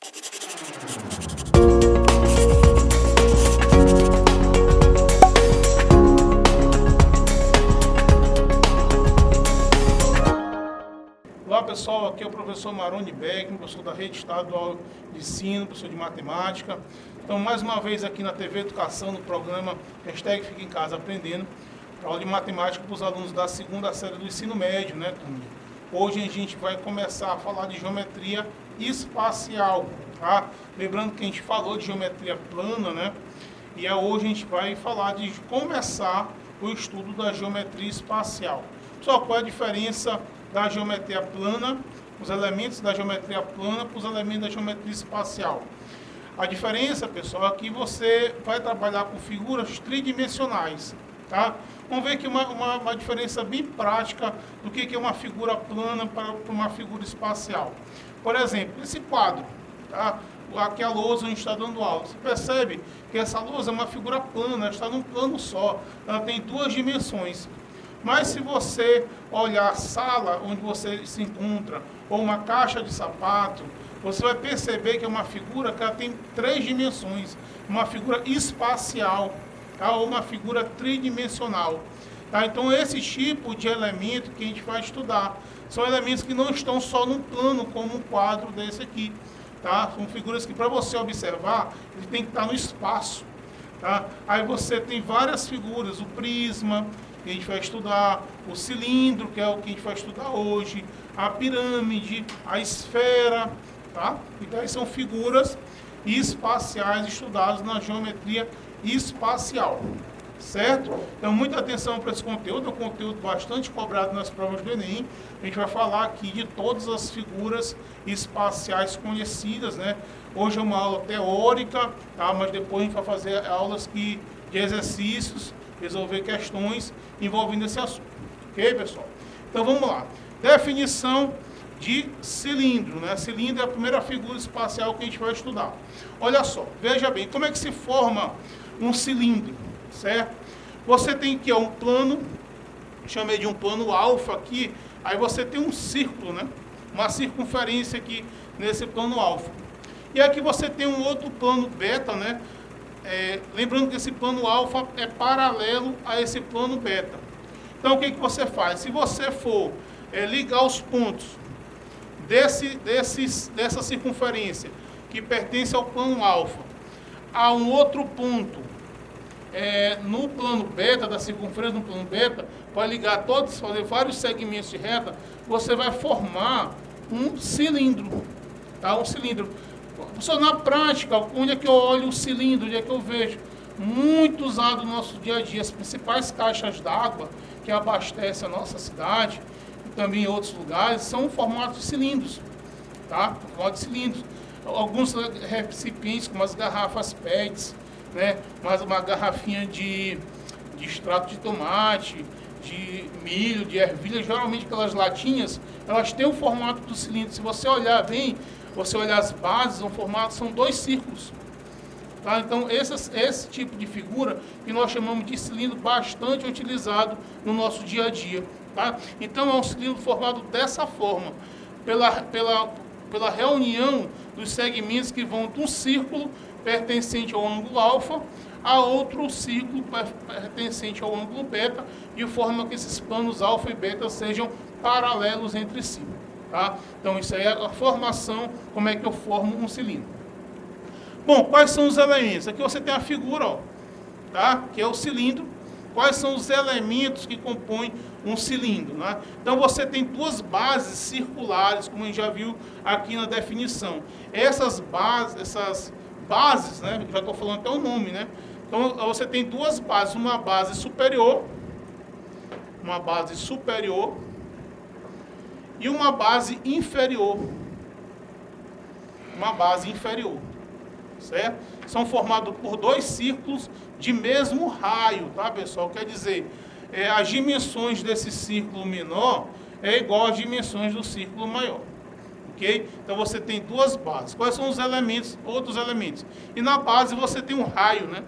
Olá pessoal, aqui é o professor Maroni Beck, professor da Rede Estadual de Ensino, professor de Matemática. Então, mais uma vez aqui na TV Educação, no programa Hashtag Fica em Casa Aprendendo, aula de matemática para os alunos da segunda série do ensino médio, né, turma? Hoje a gente vai começar a falar de geometria espacial, tá? Lembrando que a gente falou de geometria plana, né? E hoje a gente vai falar de começar o estudo da geometria espacial. Só qual é a diferença da geometria plana, os elementos da geometria plana para os elementos da geometria espacial? A diferença, pessoal, é que você vai trabalhar com figuras tridimensionais, tá? Vamos ver aqui uma diferença bem prática do que é uma figura plana para uma figura espacial. Por exemplo, esse quadro, tá? Aqui a lousa onde está dando aula. Você percebe que essa lousa é uma figura plana, ela está num plano só, ela tem duas dimensões. Mas se você olhar a sala onde você se encontra, ou uma caixa de sapato, você vai perceber que é uma figura que ela tem três dimensões, uma figura espacial, tá? Ou uma figura tridimensional. Tá? Então esse tipo de elemento que a gente vai estudar são elementos que não estão só num plano, como um quadro desse aqui. Tá? São figuras que, para você observar, ele tem que estar no espaço. Tá? Aí você tem várias figuras, o prisma, que a gente vai estudar, o cilindro, que é o que a gente vai estudar hoje, a pirâmide, a esfera, tá? Então, são figuras espaciais estudadas na geometria espacial, certo? Então, muita atenção para esse conteúdo, é um conteúdo bastante cobrado nas provas do Enem. A gente vai falar aqui de todas as figuras espaciais conhecidas, né? Hoje é uma aula teórica, tá? Mas depois a gente vai fazer aulas de exercícios, resolver questões envolvendo esse assunto. Ok, pessoal? Então, vamos lá. Definição de cilindro, né? Cilindro é a primeira figura espacial que a gente vai estudar. Olha só, veja bem, como é que se forma um cilindro, certo? Você tem aqui um plano, chamei de um plano alfa aqui, aí você tem um círculo, né? Uma circunferência aqui nesse plano alfa. E aqui você tem um outro plano beta, né? Lembrando que esse plano alfa é paralelo a esse plano beta. Então, o que você faz? Se você for ligar os pontos dessa circunferência, que pertence ao plano alfa, a um outro ponto no plano beta, da circunferência no plano beta, vai ligar todos, fazer vários segmentos de reta, você vai formar um cilindro. Tá? Um cilindro. Só na prática, onde é que eu olho o cilindro, onde é que eu vejo? Muito usado no nosso dia a dia. As principais caixas d'água que abastecem a nossa cidade e também em outros lugares são formatos de cilindros. Tá? Formato de cilindros. Alguns recipientes, como as garrafas PETs, né? Mas uma garrafinha de extrato de tomate, de milho, de ervilha, geralmente aquelas latinhas, elas têm o formato do cilindro. Se você olhar bem, você olhar as bases, são dois círculos. Tá? Então, esse tipo de figura que nós chamamos de cilindro bastante utilizado no nosso dia a dia. Tá? Então, é um cilindro formado dessa forma, pela reunião dos segmentos que vão de um círculo pertencente ao ângulo alfa a outro círculo pertencente ao ângulo beta, de forma que esses planos alfa e beta sejam paralelos entre si. Tá? Então, isso aí é a formação, como é que eu formo um cilindro. Bom, quais são os elementos? Aqui você tem a figura, ó, tá? Que é o cilindro. Quais são os elementos que compõem um cilindro? Né? Então, você tem duas bases circulares, como a gente já viu aqui na definição. Essas bases, né? Já estou falando até o nome, né? Então, você tem duas bases, uma base superior e uma base inferior. Certo? São formados por dois círculos de mesmo raio, tá, pessoal? Quer dizer, as dimensões desse círculo menor é igual às dimensões do círculo maior. Ok? Então você tem duas bases. Quais são os elementos, outros elementos? E na base você tem um raio, né?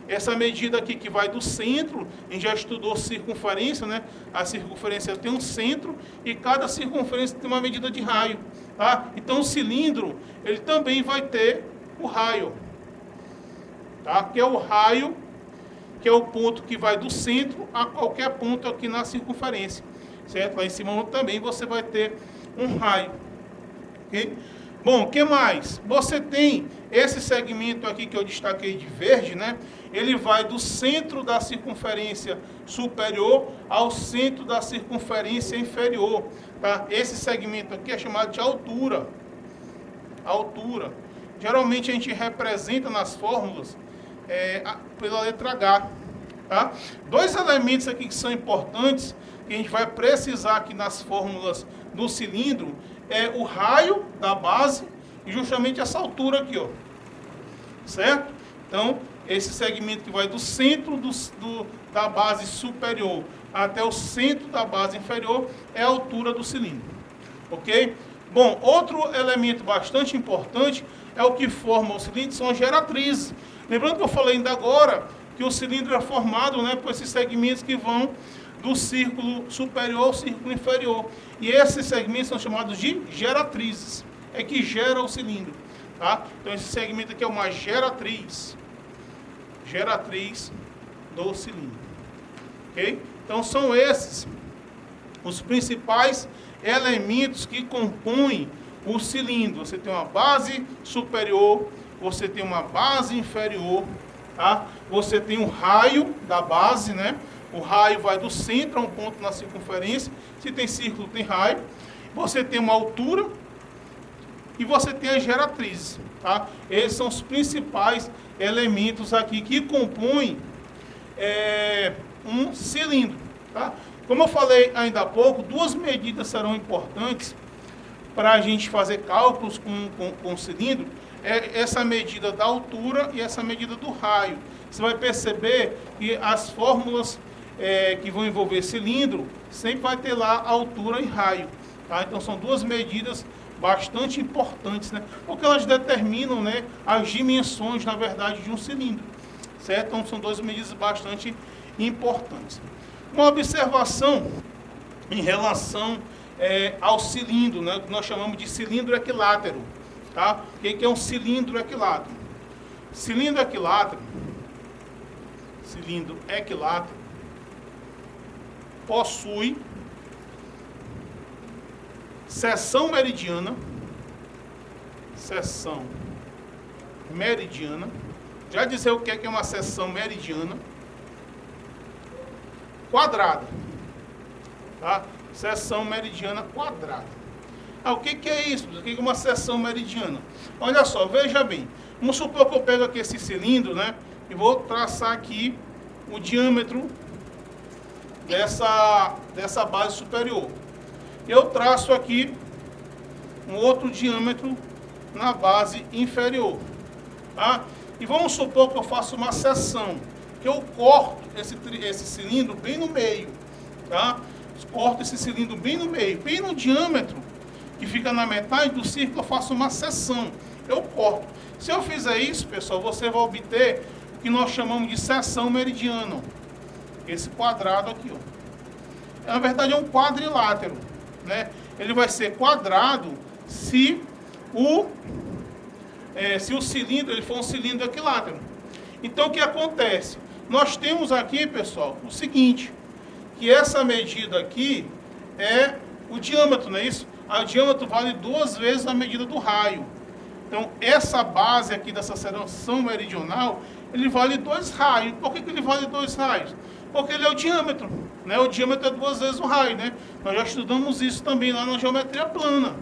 Essa medida aqui que vai do centro, a gente já estudou circunferência, né? A circunferência tem um centro e cada circunferência tem uma medida de raio. Tá? Então o cilindro, ele também vai ter o raio, tá? Que é o raio, que é o ponto que vai do centro a qualquer ponto aqui na circunferência, certo? Lá em cima também você vai ter um raio, ok? Bom, o que mais? Você tem esse segmento aqui que eu destaquei de verde, né? Ele vai do centro da circunferência superior ao centro da circunferência inferior, tá? Esse segmento aqui é chamado de altura. Altura. Geralmente a gente representa nas fórmulas pela letra H, tá? Dois elementos aqui que são importantes, que a gente vai precisar aqui nas fórmulas do cilindro, é o raio da base e justamente essa altura aqui, ó. Certo? Então, esse segmento que vai do centro da base superior até o centro da base inferior é a altura do cilindro. Ok? Bom, outro elemento bastante importante é o que forma o cilindro, são as geratrizes. Lembrando que eu falei ainda agora que o cilindro é formado, né, por esses segmentos que vão do círculo superior ao círculo inferior. E esses segmentos são chamados de geratrizes. É que gera o cilindro. Tá? Então esse segmento aqui é uma geratriz. Geratriz do cilindro. Ok? Então são esses os principais elementos que compõem o cilindro. Você tem uma base superior, você tem uma base inferior, tá? Você tem um raio da base, né? O raio vai do centro a um ponto na circunferência. Se tem círculo, tem raio. Você tem uma altura e você tem as geratrizes, tá? Esses são os principais elementos aqui que compõem um cilindro, tá? Como eu falei ainda há pouco, duas medidas serão importantes para a gente fazer cálculos com o cilindro. É essa medida da altura e essa medida do raio. Você vai perceber que as fórmulas que vão envolver cilindro sempre vai ter lá altura e raio, tá? Então são duas medidas bastante importantes, né? Porque elas determinam, né, as dimensões, na verdade, de um cilindro, certo? Então são duas medidas bastante importantes. Uma observação em relação ao cilindro, né, que nós chamamos de cilindro equilátero, tá? O que é um cilindro equilátero? Cilindro equilátero possui seção meridiana. Já dizer o que é uma seção meridiana quadrada, tá? Seção meridiana quadrada. O que é isso? O que é uma seção meridiana? Olha só, veja bem. Vamos supor que eu pego aqui esse cilindro, né? E vou traçar aqui o diâmetro dessa base superior. Eu traço aqui um outro diâmetro na base inferior, tá? E vamos supor que eu faço uma seção, que eu corto esse cilindro bem no meio, tá? Corto esse cilindro bem no meio, bem no diâmetro que fica na metade do círculo, eu faço uma seção, eu corto. Se eu fizer isso, pessoal, você vai obter o que nós chamamos de seção meridiana, esse quadrado aqui, ó. Na verdade é um quadrilátero, né? Ele vai ser quadrado se o cilindro ele for um cilindro equilátero. Então o que acontece? Nós temos aqui, pessoal, o seguinte, que essa medida aqui é o diâmetro, não é isso? O diâmetro vale 2 vezes a medida do raio. Então essa base aqui dessa seção meridional, ele vale 2 raios. Por que ele vale 2 raios? Porque ele é o diâmetro, né? O diâmetro é 2 vezes o raio, né? Nós já estudamos isso também lá na geometria plana,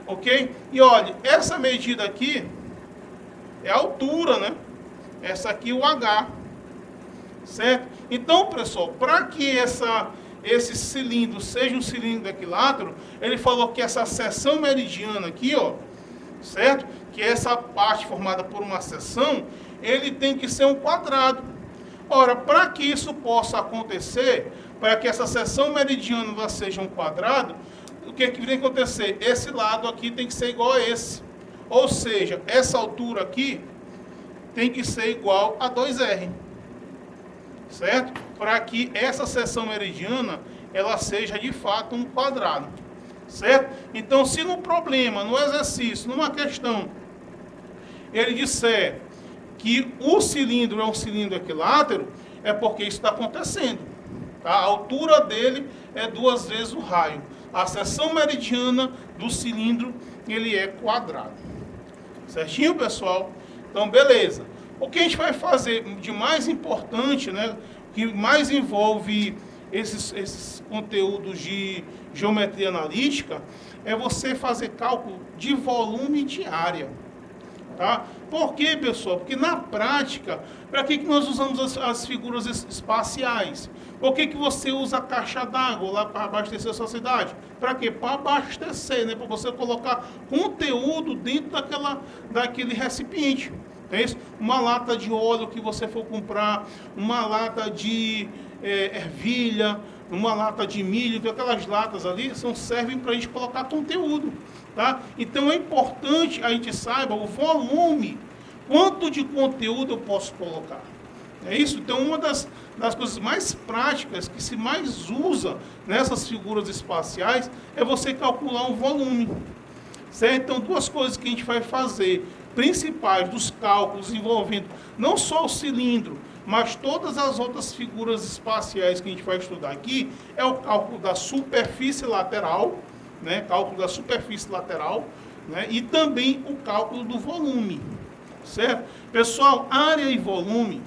ok? E olha, essa medida aqui é a altura, né? Essa aqui é o H, certo? Então, pessoal, para que esse cilindro seja um cilindro equilátero, ele falou que essa seção meridiana aqui, ó, certo? Que essa parte formada por uma seção, ele tem que ser um quadrado. Ora, para que isso possa acontecer, para que essa seção meridiana seja um quadrado, o que tem que acontecer? Esse lado aqui tem que ser igual a esse. Ou seja, essa altura aqui tem que ser igual a 2R. Certo? Para que essa seção meridiana ela seja de fato um quadrado. certo? Então, se no problema, no exercício, numa questão, ele disser que o cilindro é um cilindro equilátero, é porque isso está acontecendo. Tá? A altura dele é 2 vezes o raio. A seção meridiana do cilindro, ele é quadrado. Certinho, pessoal? Então, beleza. O que a gente vai fazer de mais importante, né, que mais envolve esses conteúdos de geometria analítica, é você fazer cálculo de volume de área. Tá? Por quê, pessoal? Porque na prática, para que nós usamos as figuras espaciais? Por que você usa a caixa d'água lá para abastecer a sua cidade? Para quê? Para abastecer, né? Para você colocar conteúdo dentro daquele recipiente. É isso? Uma lata de óleo que você for comprar, uma lata de ervilha, uma lata de milho, então aquelas latas ali servem para a gente colocar conteúdo. Tá? Então é importante a gente saiba o volume, quanto de conteúdo eu posso colocar. É isso? Então uma das coisas mais práticas que se mais usa nessas figuras espaciais é você calcular o volume. Certo? Então 2 coisas que a gente vai fazer principais dos cálculos envolvendo não só o cilindro, mas todas as outras figuras espaciais que a gente vai estudar aqui, é o cálculo da superfície lateral, né? Cálculo da superfície lateral, né? E também o cálculo do volume, certo? Pessoal, área e volume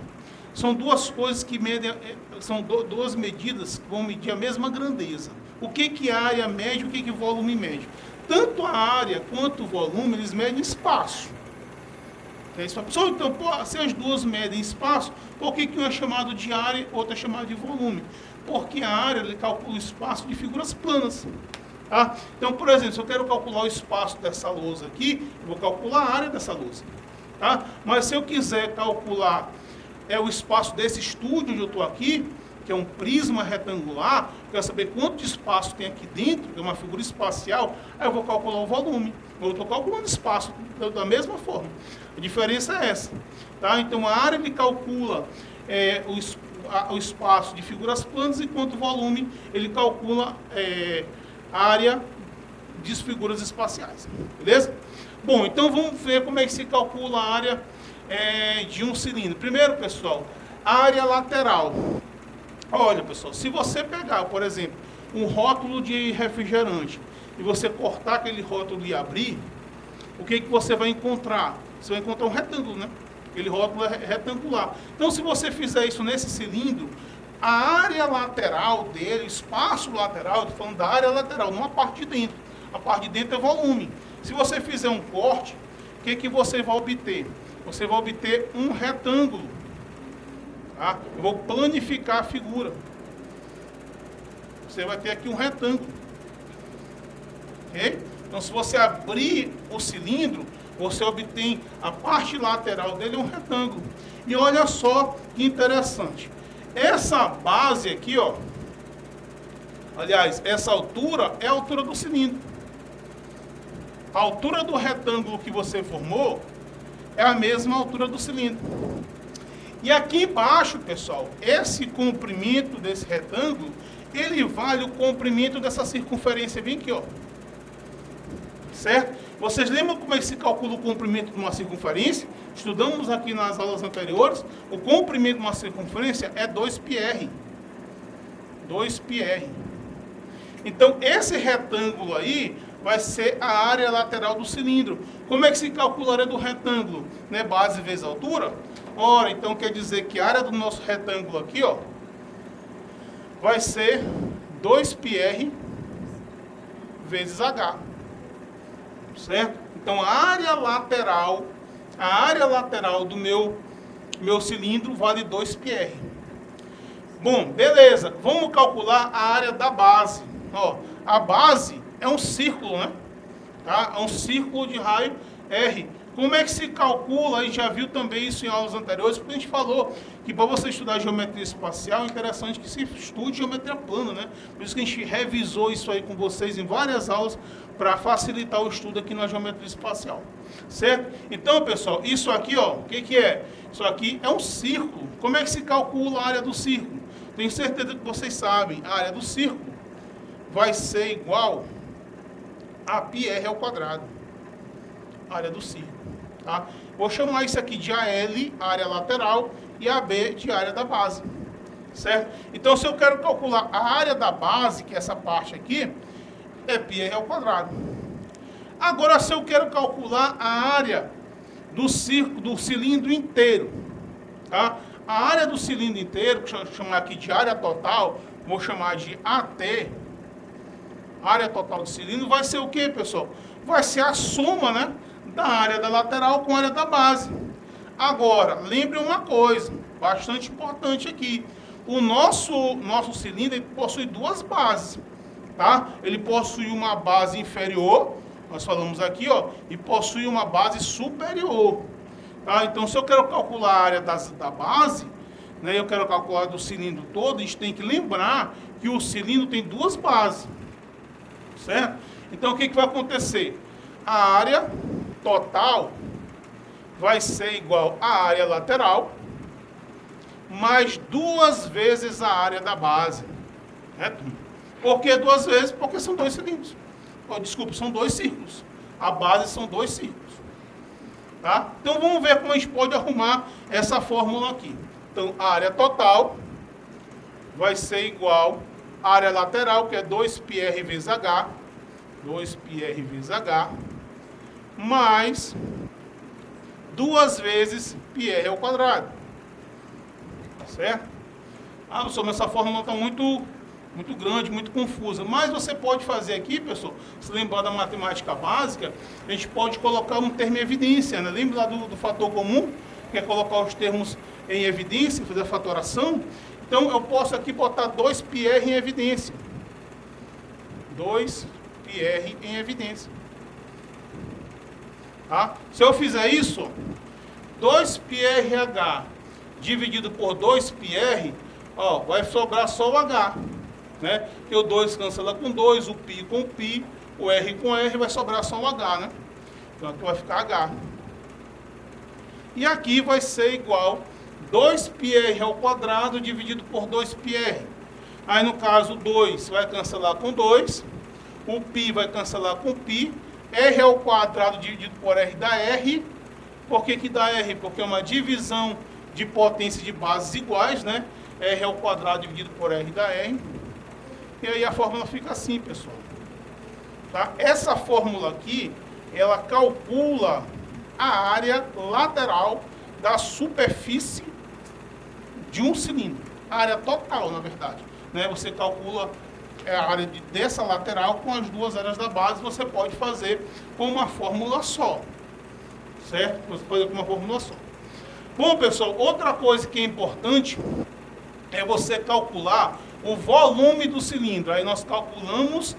são 2 coisas que medem, são 2 medidas que vão medir a mesma grandeza. O que é área mede, o que é volume mede? Tanto a área quanto o volume, eles medem espaço. Então, se as 2 medem espaço, por que um é chamado de área e outro é chamado de volume? Porque a área ele calcula o espaço de figuras planas. Tá? Então, por exemplo, se eu quero calcular o espaço dessa lousa aqui, eu vou calcular a área dessa lousa. Tá? Mas se eu quiser calcular o espaço desse estúdio onde eu estou aqui, que é um prisma retangular, eu quero saber quanto de espaço tem aqui dentro, que é uma figura espacial, aí eu vou calcular o volume. Eu estou calculando espaço da mesma forma. A diferença é essa. Tá? Então, a área ele calcula o espaço de figuras planas, enquanto o volume ele calcula a área de figuras espaciais. Beleza? Bom, então vamos ver como é que se calcula a área de um cilindro. Primeiro, pessoal, a área lateral. Olha, pessoal, se você pegar, por exemplo, um rótulo de refrigerante e você cortar aquele rótulo e abrir, o que você vai encontrar? Você vai encontrar um retângulo, né? Aquele rótulo é retangular. Então, se você fizer isso nesse cilindro, a área lateral dele, o espaço lateral, estou falando da área lateral, não a parte de dentro. A parte de dentro é volume. Se você fizer um corte, o que você vai obter? Você vai obter um retângulo. Tá? Eu vou planificar a figura. Você vai ter aqui um retângulo. Okay? Então, se você abrir o cilindro, você obtém a parte lateral dele, um retângulo. E olha só que interessante. Essa base aqui, ó, aliás, essa altura é a altura do cilindro. A altura do retângulo que você formou é a mesma altura do cilindro. E aqui embaixo, pessoal, esse comprimento desse retângulo, ele vale o comprimento dessa circunferência bem aqui, ó. Certo? Vocês lembram como é que se calcula o comprimento de uma circunferência? Estudamos aqui nas aulas anteriores. O comprimento de uma circunferência é 2πr. 2πr. Então, esse retângulo aí vai ser a área lateral do cilindro. Como é que se calcula a área do retângulo? Né? Base vezes altura? Ora, então quer dizer que a área do nosso retângulo aqui, ó, vai ser 2πr vezes h. Certo? Então, a área lateral do meu cilindro vale 2πr. Bom, beleza. Vamos calcular a área da base. Ó, a base é um círculo, né? Tá? É um círculo de raio R. Como é que se calcula? A gente já viu também isso em aulas anteriores, porque a gente falou que para você estudar geometria espacial é interessante que se estude geometria plana, né? Por isso que a gente revisou isso aí com vocês em várias aulas para facilitar o estudo aqui na geometria espacial. Certo? Então, pessoal, isso aqui, ó, o que é? Isso aqui é um círculo. Como é que se calcula a área do círculo? Tenho certeza que vocês sabem. A área do círculo vai ser igual a πr ao quadrado, área do círculo, tá? Vou chamar isso aqui de AL, área lateral, e AB de área da base, certo? Então, se eu quero calcular a área da base, que é essa parte aqui, é πr ao quadrado. Agora, se eu quero calcular a área do cilindro inteiro, tá? A área do cilindro inteiro, que eu vou chamar aqui de área total, vou chamar de AT, área total do cilindro, vai ser o que, pessoal? Vai ser a soma, né, da área da lateral com a área da base. Agora, lembre uma coisa, bastante importante aqui. O nosso cilindro ele possui duas bases, tá? Ele possui uma base inferior, nós falamos aqui, ó, e possui uma base superior. Tá? Então, se eu quero calcular a área da base, né, eu quero calcular do cilindro todo, a gente tem que lembrar que o cilindro tem duas bases, certo? Então, o que vai acontecer? A área total vai ser igual à área lateral, mais 2 vezes a área da base. Né? Por que 2 vezes? Porque são 2 cilindros. Oh, desculpa, são 2 círculos. A base são 2 círculos. Tá? Então, vamos ver como a gente pode arrumar essa fórmula aqui. Então, a área total vai ser igual à área lateral, que é 2πr vezes H, 2πr vezes H, mais 2 vezes πr ao quadrado. Certo? Ah, pessoal, mas essa fórmula está muito grande, muito confusa. Mas você pode fazer aqui, pessoal, se lembrar da matemática básica, a gente pode colocar um termo em evidência, né? Lembra lá do fator comum, que é colocar os termos em evidência, fazer a fatoração? Então, eu posso aqui botar 2πr em evidência. 2πr em evidência. Tá? Se eu fizer isso, 2πrh dividido por 2πr, ó, vai sobrar só o H. Né? Que o 2 cancela com 2, o π com π, o R com R, vai sobrar só o H, né? Então aqui vai ficar H. E aqui vai ser igual 2πr ao quadrado dividido por 2πr. Aí no caso 2 vai cancelar com 2, o π vai cancelar com π, R ao quadrado dividido por R dá R. Por que dá R? Porque é uma divisão de potência de bases iguais, né? R ao quadrado dividido por R dá R. E aí a fórmula fica assim, pessoal. Tá? Essa fórmula aqui, ela calcula a área lateral da superfície de um cilindro. A área total, na verdade. Né? Você calcula a área dessa lateral com as duas áreas da base, você pode fazer com uma fórmula só. Certo? Você pode fazer com uma fórmula só. Bom, pessoal, outra coisa que é importante é você calcular o volume do cilindro. Aí nós calculamos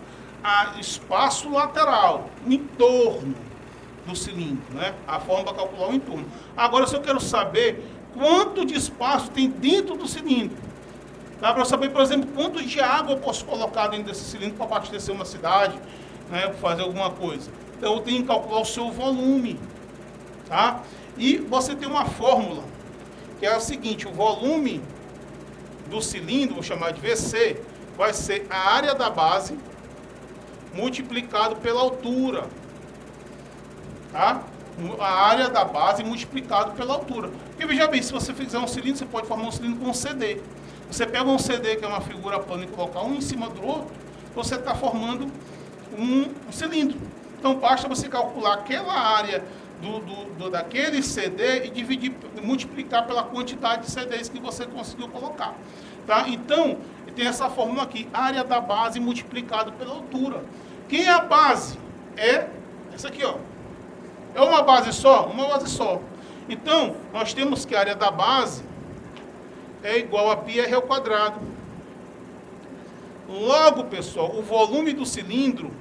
o espaço lateral, o entorno do cilindro, né? A forma para calcular o entorno. Agora, se eu quero saber quanto de espaço tem dentro do cilindro, dá para saber, por exemplo, quanto de água eu posso colocar dentro desse cilindro para abastecer uma cidade, né? Para fazer alguma coisa. Então, eu tenho que calcular o seu volume, tá? E você tem uma fórmula, que é o seguinte: o volume do cilindro, vou chamar de VC, vai ser a área da base multiplicado pela altura. Tá? A área da base multiplicado pela altura. Porque veja bem, se você fizer um cilindro, você pode formar um cilindro com um CD. Você pega um CD, que é uma figura plana, e colocar um em cima do outro, você está formando um cilindro. Então basta você calcular aquela área daquele CD e dividir, multiplicar pela quantidade de CDs que você conseguiu colocar. Tá? Então, tem essa fórmula aqui, área da base multiplicado pela altura. Quem é a base? É essa aqui, ó. É uma base só? Uma base só. Então, nós temos que a área da base é igual a πr ao quadrado. Logo, pessoal, o volume do cilindro,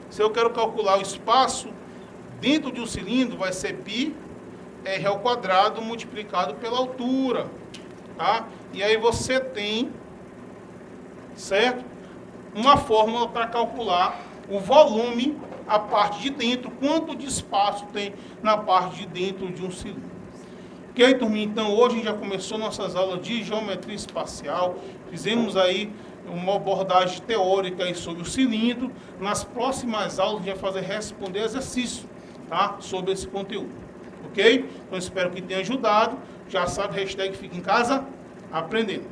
se eu quero calcular o espaço dentro de um cilindro, vai ser πr ao quadrado multiplicado pela altura. Tá? E aí você tem, certo? Uma fórmula para calcular o volume, a parte de dentro, quanto de espaço tem na parte de dentro de um cilindro. Ok, turminha? Então, hoje a gente já começou nossas aulas de geometria espacial, fizemos aí uma abordagem teórica aí sobre o cilindro. Nas próximas aulas a gente vai responder exercício, tá? Sobre esse conteúdo, ok? Então espero que tenha ajudado. Já sabe, hashtag Fica em Casa Aprendendo.